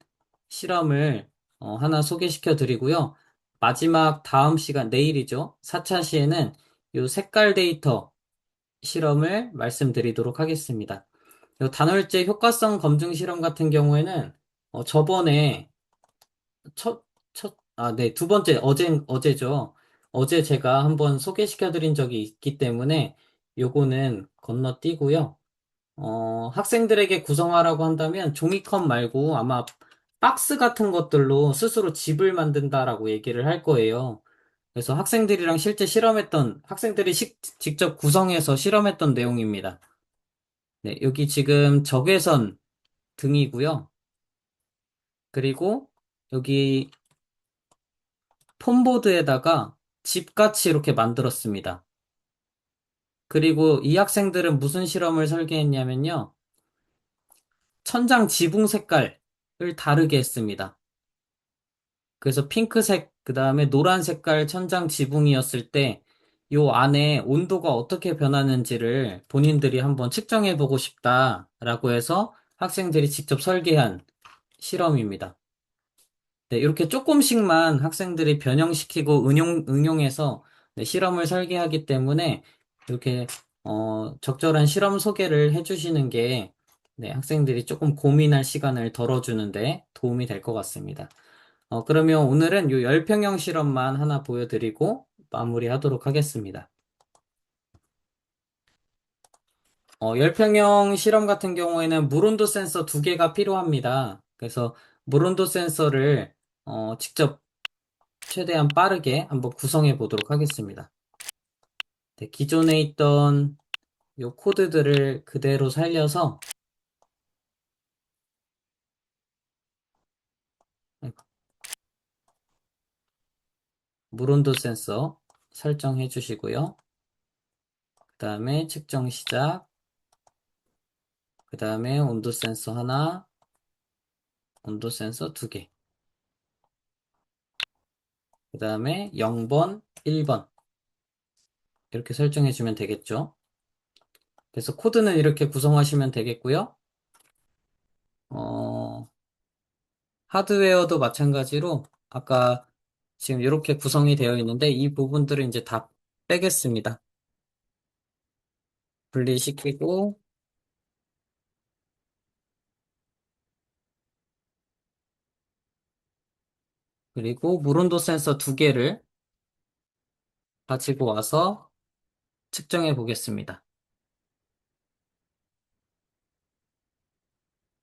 실험을 하나 소개시켜 드리고요. 마지막 다음 시간, 내일이죠. 4차 시에는 요 색깔 데이터 실험을 말씀드리도록 하겠습니다. 요 단월제 효과성 검증 실험 같은 경우에는 저번에 네, 두 번째, 어제죠. 어제 제가 한번 소개시켜 드린 적이 있기 때문에 요거는 건너뛰고요. 학생들에게 구성하라고 한다면 종이컵 말고 아마 박스 같은 것들로 스스로 집을 만든다라고 얘기를 할 거예요. 그래서 학생들이랑 실제 학생들이 직접 구성해서 실험했던 내용입니다. 네, 여기 지금 적외선 등이고요. 그리고 여기 폼보드에다가 집같이 이렇게 만들었습니다. 그리고 이 학생들은 무슨 실험을 설계했냐면요. 천장 지붕 색깔을 다르게 했습니다. 그래서 핑크색, 그 다음에 노란 색깔 천장 지붕이었을 때, 요 안에 온도가 어떻게 변하는지를 본인들이 한번 측정해 보고 싶다라고 해서 학생들이 직접 설계한 실험입니다. 네, 이렇게 조금씩만 학생들이 변형시키고 응용해서 네, 실험을 설계하기 때문에 이렇게 적절한 실험 소개를 해주시는 게 네, 학생들이 조금 고민할 시간을 덜어주는데 도움이 될 것 같습니다. 그러면 오늘은 요 열평형 실험만 하나 보여드리고 마무리하도록 하겠습니다. 열평형 실험 같은 경우에는 물온도 센서 두 개가 필요합니다. 그래서 물온도 센서를 직접 최대한 빠르게 한번 구성해 보도록 하겠습니다. 네, 기존에 있던 요 코드들을 그대로 살려서 물온도 센서 설정해 주시고요. 그 다음에 측정 시작, 그 다음에 온도 센서 하나, 온도 센서 두 개, 그 다음에 0번, 1번 이렇게 설정해 주면 되겠죠. 그래서 코드는 이렇게 구성하시면 되겠고요. 어, 하드웨어도 마찬가지로 아까 지금 이렇게 구성이 되어 있는데 이 부분들을 이제 다 빼겠습니다. 분리시키고 그리고 물온도 센서 두 개를 가지고 와서 측정해 보겠습니다.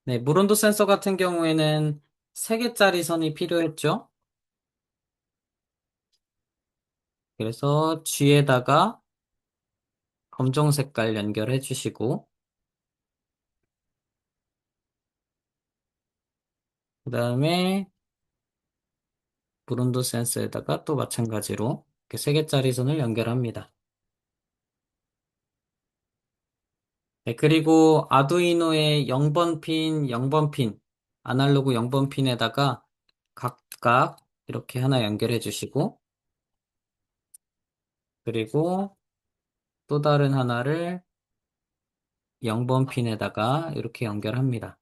네, 물온도 센서 같은 경우에는 3개짜리 선이 필요했죠. 그래서 G에다가 검정 색깔 연결해 주시고 그 다음에 물온도 센서에다가 또 마찬가지로 이렇게 3개짜리 선을 연결합니다. 네, 그리고 아두이노의 0번 핀, 0번 핀, 아날로그 0번 핀에다가 각각 이렇게 하나 연결해 주시고, 그리고 또 다른 하나를 0번 핀에다가 이렇게 연결합니다.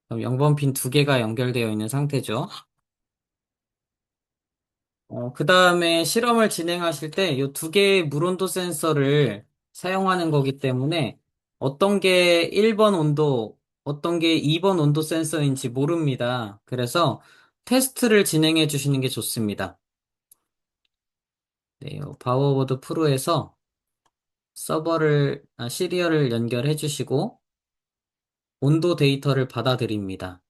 그럼 0번 핀 두 개가 연결되어 있는 상태죠. 그 다음에 실험을 진행하실 때 이 두 개의 물온도 센서를 사용하는 거기 때문에 어떤 게 1번 온도, 어떤 게 2번 온도 센서인지 모릅니다. 그래서 테스트를 진행해 주시는 게 좋습니다. 네, 파워보드 프로에서 시리얼을 연결해 주시고 온도 데이터를 받아들입니다.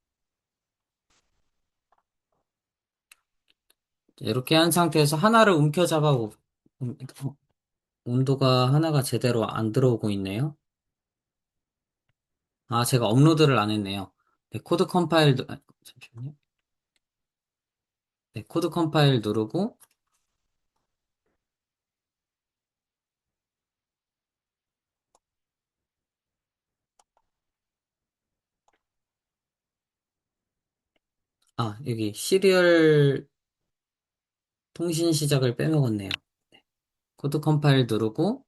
이렇게 한 상태에서 하나를 음, 온도가 하나가 제대로 안 들어오고 있네요. 아, 제가 업로드를 안 했네요. 네, 잠시만요. 네, 코드 컴파일 누르고, 여기 시리얼 통신 시작을 빼먹었네요. 코드 컴파일 누르고,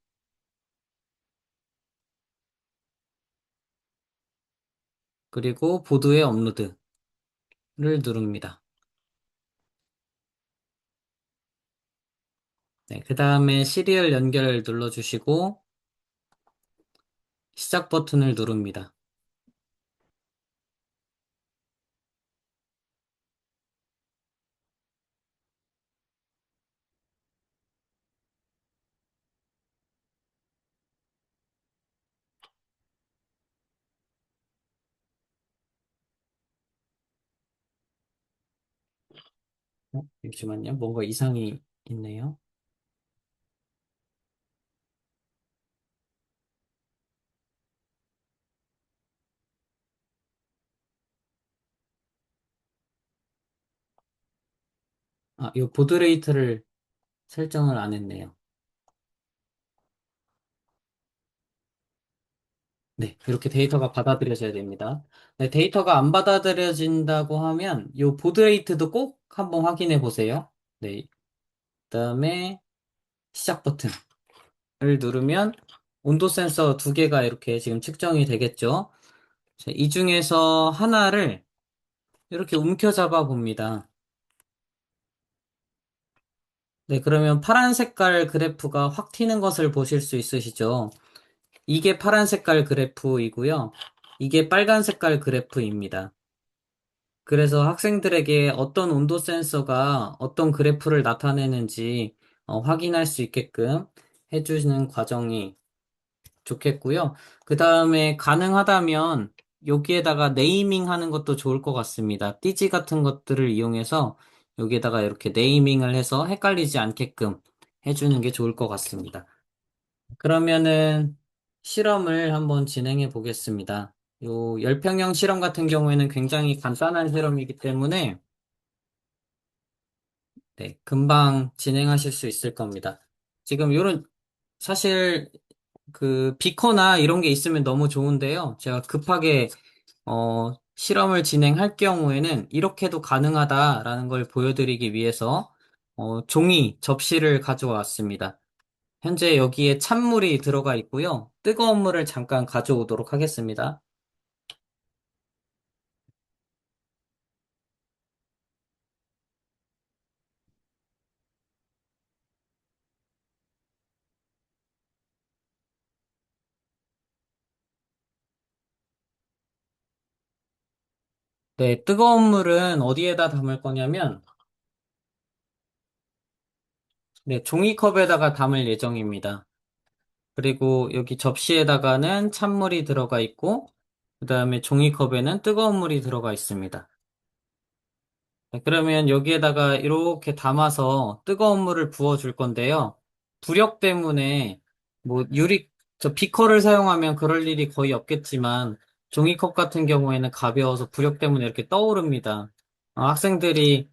그리고 보드에 업로드를 누릅니다. 네, 그 다음에 시리얼 연결 눌러주시고, 시작 버튼을 누릅니다. 잠시만요. 뭔가 이상이 있네요. 이 보드 레이트를 설정을 안 했네요. 네, 이렇게 데이터가 받아들여져야 됩니다. 네, 데이터가 안 받아들여진다고 하면 이 보드 레이트도 꼭 한번 확인해 보세요. 네. 그다음에 시작 버튼을 누르면 온도 센서 두 개가 이렇게 지금 측정이 되겠죠. 자, 이 중에서 하나를 이렇게 움켜잡아 봅니다. 네, 그러면 파란 색깔 그래프가 확 튀는 것을 보실 수 있으시죠? 이게 파란 색깔 그래프이고요. 이게 빨간 색깔 그래프입니다. 그래서 학생들에게 어떤 온도 센서가 어떤 그래프를 나타내는지 확인할 수 있게끔 해주시는 과정이 좋겠고요. 그 다음에 가능하다면 여기에다가 네이밍 하는 것도 좋을 것 같습니다. 띠지 같은 것들을 이용해서 여기에다가 이렇게 네이밍을 해서 헷갈리지 않게끔 해주는 게 좋을 것 같습니다. 그러면은 실험을 한번 진행해 보겠습니다. 요 열평형 실험 같은 경우에는 굉장히 간단한 실험이기 때문에 네, 금방 진행하실 수 있을 겁니다. 지금 요런 사실 그 비커나 이런 게 있으면 너무 좋은데요. 제가 급하게 실험을 진행할 경우에는 이렇게도 가능하다라는 걸 보여드리기 위해서 종이 접시를 가져왔습니다. 현재 여기에 찬물이 들어가 있고요. 뜨거운 물을 잠깐 가져오도록 하겠습니다. 네, 뜨거운 물은 어디에다 담을 거냐면 네, 종이컵에다가 담을 예정입니다. 그리고 여기 접시에다가는 찬물이 들어가 있고 그 다음에 종이컵에는 뜨거운 물이 들어가 있습니다. 네, 그러면 여기에다가 이렇게 담아서 뜨거운 물을 부어 줄 건데요. 부력 때문에 뭐 저 비커를 사용하면 그럴 일이 거의 없겠지만 종이컵 같은 경우에는 가벼워서 부력 때문에 이렇게 떠오릅니다. 학생들이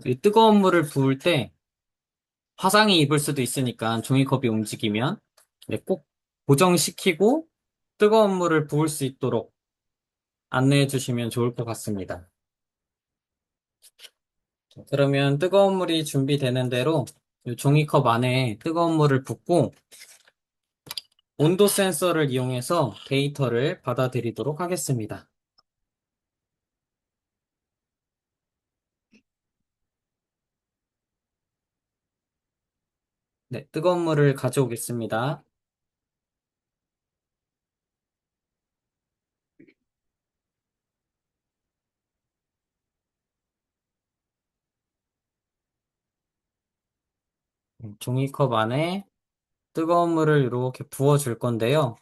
이 뜨거운 물을 부을 때 화상이 입을 수도 있으니까 종이컵이 움직이면 네, 꼭 고정시키고 뜨거운 물을 부을 수 있도록 안내해 주시면 좋을 것 같습니다. 그러면 뜨거운 물이 준비되는 대로 이 종이컵 안에 뜨거운 물을 붓고 온도 센서를 이용해서 데이터를 받아들이도록 하겠습니다. 네, 뜨거운 물을 가져오겠습니다. 종이컵 안에 뜨거운 물을 이렇게 부어줄 건데요.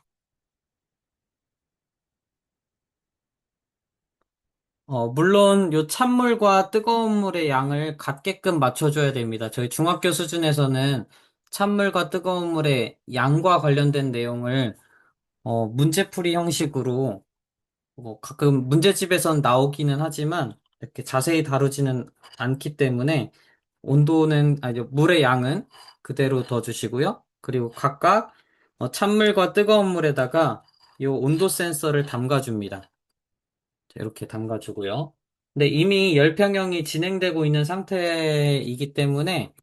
물론 요 찬물과 뜨거운 물의 양을 같게끔 맞춰줘야 됩니다. 저희 중학교 수준에서는 찬물과 뜨거운 물의 양과 관련된 내용을 문제풀이 형식으로 가끔 문제집에선 나오기는 하지만 이렇게 자세히 다루지는 않기 때문에 아니, 물의 양은 그대로 더 주시고요. 그리고 각각 찬물과 뜨거운 물에다가 이 온도 센서를 담가줍니다. 자, 이렇게 담가주고요. 근데 이미 열평형이 진행되고 있는 상태이기 때문에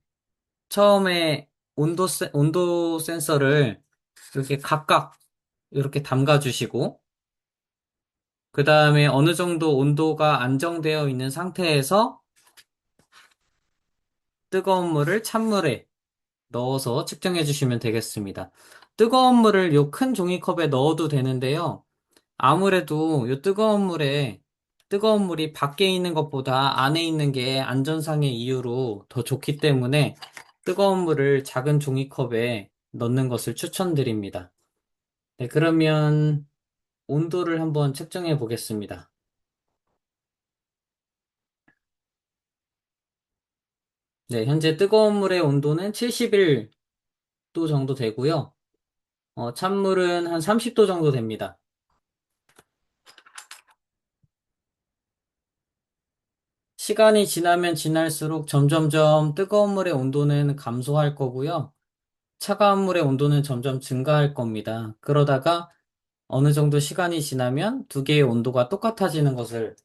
처음에 온도 센서를 이렇게 각각 이렇게 담가주시고 그 다음에 어느 정도 온도가 안정되어 있는 상태에서 뜨거운 물을 찬물에 넣어서 측정해 주시면 되겠습니다. 뜨거운 물을 요 큰 종이컵에 넣어도 되는데요. 아무래도 요 뜨거운 물이 밖에 있는 것보다 안에 있는 게 안전상의 이유로 더 좋기 때문에 뜨거운 물을 작은 종이컵에 넣는 것을 추천드립니다. 네, 그러면 온도를 한번 측정해 보겠습니다. 네, 현재 뜨거운 물의 온도는 71도 정도 되고요. 찬물은 한 30도 정도 됩니다. 시간이 지나면 지날수록 점점점 뜨거운 물의 온도는 감소할 거고요. 차가운 물의 온도는 점점 증가할 겁니다. 그러다가 어느 정도 시간이 지나면 두 개의 온도가 똑같아지는 것을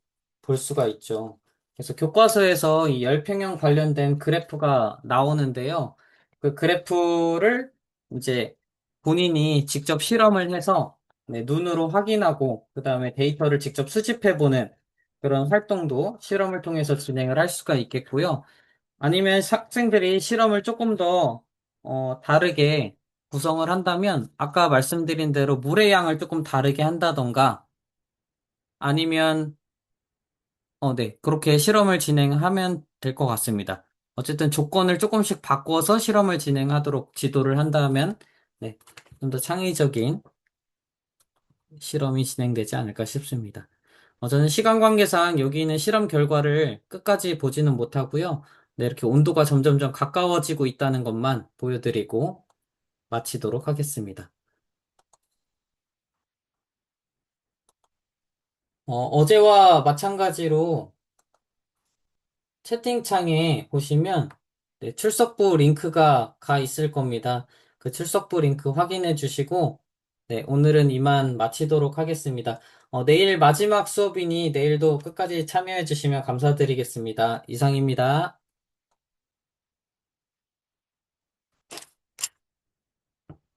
볼 수가 있죠. 그래서 교과서에서 이 열평형 관련된 그래프가 나오는데요. 그 그래프를 이제 본인이 직접 실험을 해서 네, 눈으로 확인하고 그다음에 데이터를 직접 수집해보는 그런 활동도 실험을 통해서 진행을 할 수가 있겠고요. 아니면 학생들이 실험을 조금 더 다르게 구성을 한다면 아까 말씀드린 대로 물의 양을 조금 다르게 한다던가 아니면 네, 그렇게 실험을 진행하면 될 것 같습니다. 어쨌든 조건을 조금씩 바꿔서 실험을 진행하도록 지도를 한다면 네, 좀 더 창의적인 실험이 진행되지 않을까 싶습니다. 저는 시간 관계상 여기 있는 실험 결과를 끝까지 보지는 못하고요. 네, 이렇게 온도가 점점점 가까워지고 있다는 것만 보여드리고 마치도록 하겠습니다. 어제와 마찬가지로 채팅창에 보시면 네, 출석부 링크가 가 있을 겁니다. 그 출석부 링크 확인해 주시고 네, 오늘은 이만 마치도록 하겠습니다. 내일 마지막 수업이니 내일도 끝까지 참여해 주시면 감사드리겠습니다. 이상입니다.